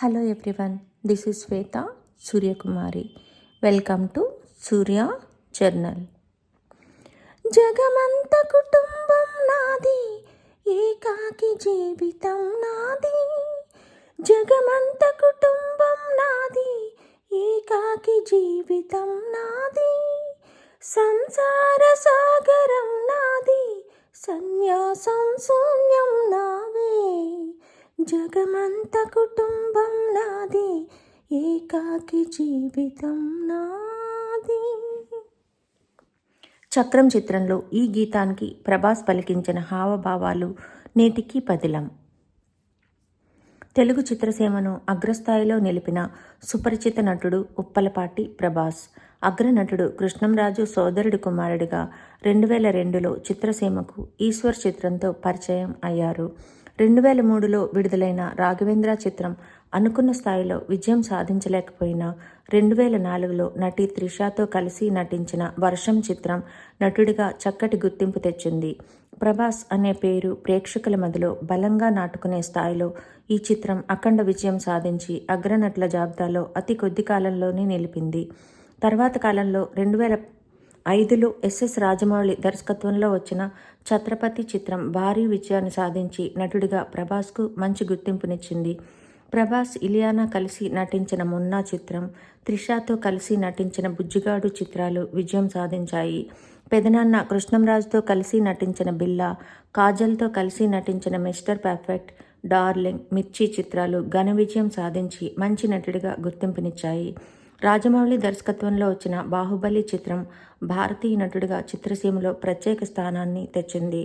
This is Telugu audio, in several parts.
Hello everyone, this is Shweta Suryakumari. Welcome to Surya journal. జగమంత కుటుంబం నాది, ఏకాకి జీవితం నాది. జగమంత కుటుంబం నాది, ఏకాకి జీవితం నాది. సంసార సాగరం నాది, సన్యాసం శూన్యం నావే. జగమంత కుటుంబం నాది, ఏకాకి జీవితం నాది. చక్రం చిత్రంలో ఈ గీతానికి ప్రభాస్ పలికించిన హావభావాలు నేటికి పదిలం. తెలుగు చిత్రసీమను అగ్రస్థాయిలో నిలిపిన సుపరిచిత నటుడు ఉప్పలపాటి ప్రభాస్. అగ్రనటుడు కృష్ణంరాజు సోదరుడి కుమారుడిగా 2002లో చిత్రసీమకు ఈశ్వర్ చిత్రంతో పరిచయం అయ్యారు. 2003లో విడుదలైన రాఘవేంద్ర చిత్రం అనుకున్న స్థాయిలో విజయం సాధించలేకపోయినా 2004లో నటి త్రిషతో కలిసి నటించిన వర్షం చిత్రం నటుడిగా చక్కటి గుర్తింపు తెచ్చింది. ప్రభాస్ అనే పేరు ప్రేక్షకుల మదిలో బలంగా నాటుకునే స్థాయిలో ఈ చిత్రం అఖండ విజయం సాధించి అగ్రనటుల జాబితాలో అతి కొద్ది కాలంలోనే నిలిపింది. తర్వాత కాలంలో 2005లో ఎస్ఎస్ రాజమౌళి దర్శకత్వంలో వచ్చిన ఛత్రపతి చిత్రం భారీ విజయాన్ని సాధించి నటుడిగా ప్రభాస్కు మంచి గుర్తింపునిచ్చింది. ప్రభాస్, ఇలియానా కలిసి నటించిన మున్నా చిత్రం, త్రిషతో కలిసి నటించిన బుజ్జిగాడు చిత్రాలు విజయం సాధించాయి. పెదనాన్న కృష్ణంరాజుతో కలిసి నటించిన బిల్లా, కాజల్తో కలిసి నటించిన మిస్టర్ పర్ఫెక్ట్, డార్లింగ్, మిర్చి చిత్రాలు ఘన విజయం సాధించి మంచి నటుడిగా గుర్తింపునిచ్చాయి. రాజమౌళి దర్శకత్వంలో వచ్చిన బాహుబలి చిత్రం భారతీయ నటుడిగా చిత్రసీమలో ప్రత్యేక స్థానాన్ని తెచ్చింది.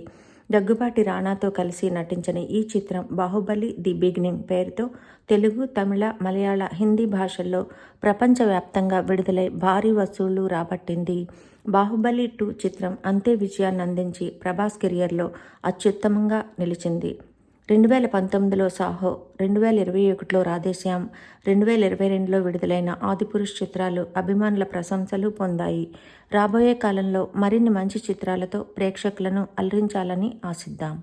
దగ్గుబాటి రానాతో కలిసి నటించిన ఈ చిత్రం బాహుబలి ది బిగినింగ్ పేరుతో తెలుగు, తమిళ, మలయాళ, హిందీ భాషల్లో ప్రపంచవ్యాప్తంగా విడుదలై భారీ వసూళ్లు రాబట్టింది. బాహుబలి 2 చిత్రం అంతే విజయాన్ని అందించి ప్రభాస్ కెరియర్లో అత్యుత్తమంగా నిలిచింది. 2019లో సాహో, 2021లో రాధేశ్యామ్, 2022లో విడుదలైన ఆదిపురుష్ చిత్రాలు అభిమానుల ప్రశంసలు పొందాయి. రాబోయే కాలంలో మరిన్ని మంచి చిత్రాలతో ప్రేక్షకులను అలరించాలని ఆశిద్దాం.